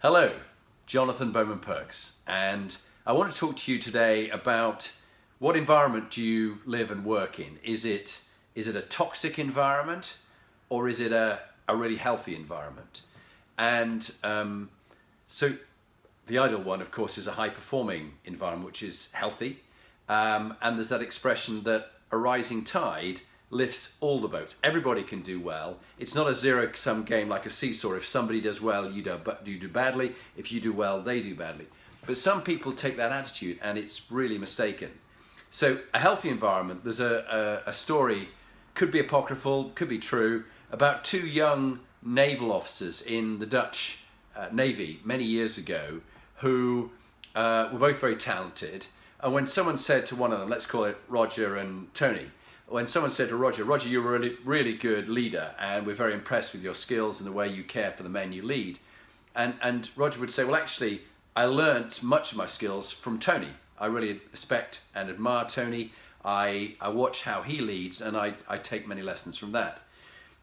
Hello, Jonathan Bowman-Perks, and I want to talk to you today about what environment do you live and work in. Is it a toxic environment, or is it a really healthy environment? And so the ideal one, of course, is a high-performing environment, which is healthy. And there's that expression that a rising tide lifts all the boats. Everybody can do well. It's not a zero-sum game like a seesaw. If somebody does well, you do badly. If you do well, they do badly. But some people take that attitude and it's really mistaken. So a healthy environment, there's a story, could be apocryphal, could be true, about two young naval officers in the Dutch Navy many years ago who were both very talented. And when someone said to one of them, let's call it Roger and Tony, when someone said to Roger, you're a really good leader and we're very impressed with your skills and the way you care for the men you lead. And Roger would say, well, actually, I learnt much of my skills from Tony. I really respect and admire Tony. I watch how he leads and I take many lessons from that.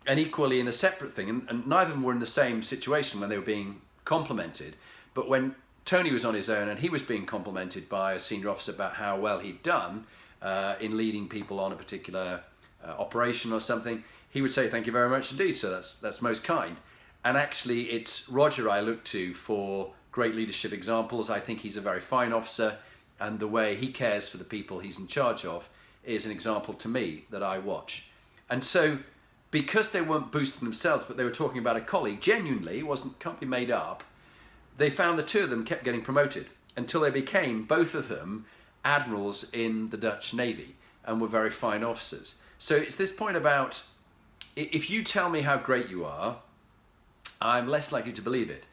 And equally in a separate thing, and neither of them were in the same situation when they were being complimented, but when Tony was on his own and he was being complimented by a senior officer about how well he'd done in leading people on a particular operation or something, he would say, thank you very much indeed, sir, that's most kind. And actually it's Roger I look to for great leadership examples. I think he's a very fine officer and the way he cares for the people he's in charge of is an example to me that I watch. And so because they weren't boosting themselves but they were talking about a colleague, genuinely, can't be made up, they found the two of them kept getting promoted until they became, both of them, admirals in the Dutch Navy and were very fine officers. So it's this point about, if you tell me how great you are, I'm less likely to believe it.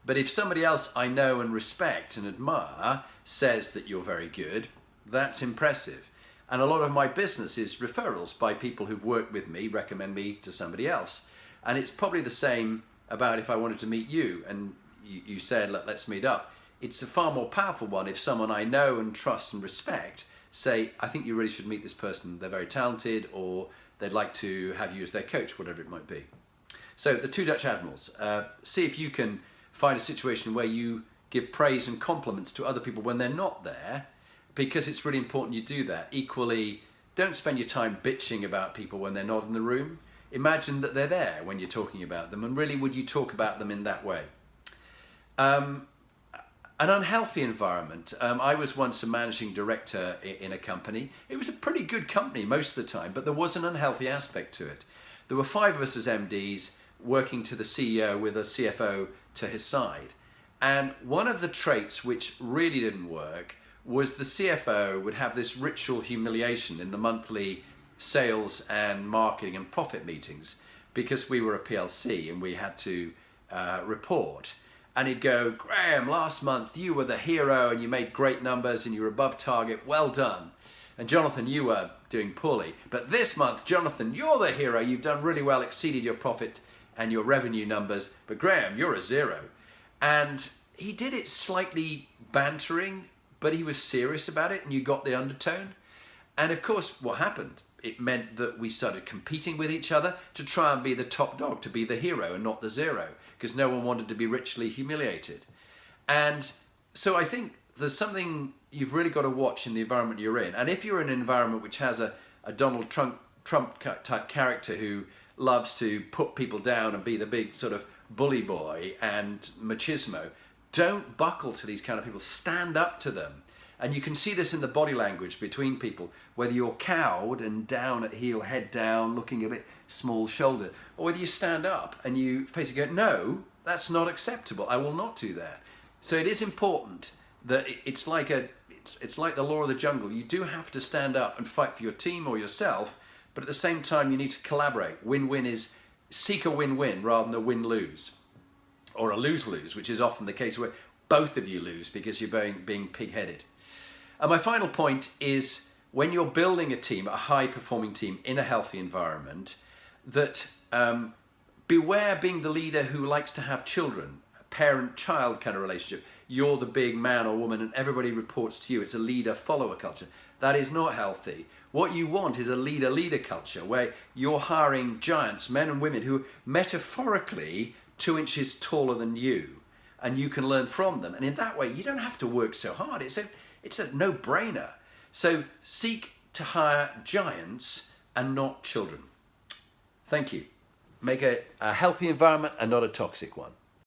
But if somebody else I know and respect and admire says that you're very good, that's impressive. And a lot of my business is referrals by people who've worked with me, recommend me to somebody else. And it's probably the same about if I wanted to meet you and you said, let's meet up. It's a far more powerful one if someone I know and trust and respect say, I think you really should meet this person. They're very talented, or they'd like to have you as their coach, whatever it might be. So the two Dutch Admirals, see if you can find a situation where you give praise and compliments to other people when they're not there, because it's really important you do that. Equally, don't spend your time bitching about people when they're not in the room. Imagine that they're there when you're talking about them, and really would you talk about them in that way? An unhealthy environment. I was once a managing director in a company. It was a pretty good company most of the time, but there was an unhealthy aspect to it. There were 5 of us as MDs working to the CEO with a CFO to his side. And one of the traits which really didn't work was the CFO would have this ritual humiliation in the monthly sales and marketing and profit meetings, because we were a PLC and we had to report. And he'd go, Graham, last month you were the hero and you made great numbers and you were above target, well done. And Jonathan, you were doing poorly. But this month, Jonathan, you're the hero, you've done really well, exceeded your profit and your revenue numbers. But Graham, you're a 0. And he did it slightly bantering, but he was serious about it and you got the undertone. And of course, what happened? It meant that we started competing with each other to try and be the top dog, to be the hero and not the 0, because no one wanted to be ritually humiliated. And so I think there's something you've really got to watch in the environment you're in. And if you're in an environment which has a Donald Trump type character who loves to put people down and be the big sort of bully boy and machismo, don't buckle to these kind of people. Stand up to them. And you can see this in the body language between people, whether you're cowed and down at heel, head down, looking a bit small-shouldered, or whether you stand up and you face it and go, no, that's not acceptable. I will not do that. So it is important that it's like the law of the jungle. You do have to stand up and fight for your team or yourself, but at the same time you need to collaborate. Win-win is seek a win-win rather than a win-lose, or a lose-lose, which is often the case where both of you lose because you're being pig-headed. And my final point is, when you're building a team, a high-performing team in a healthy environment, that beware being the leader who likes to have children, a parent-child kind of relationship. You're the big man or woman and everybody reports to you. It's a leader-follower culture. That is not healthy. What you want is a leader-leader culture where you're hiring giants, men and women who are metaphorically 2 inches taller than you. and you can learn from them. And in that way, you don't have to work so hard. It's a no-brainer. So seek to hire giants and not children. Thank you. Make a healthy environment and not a toxic one.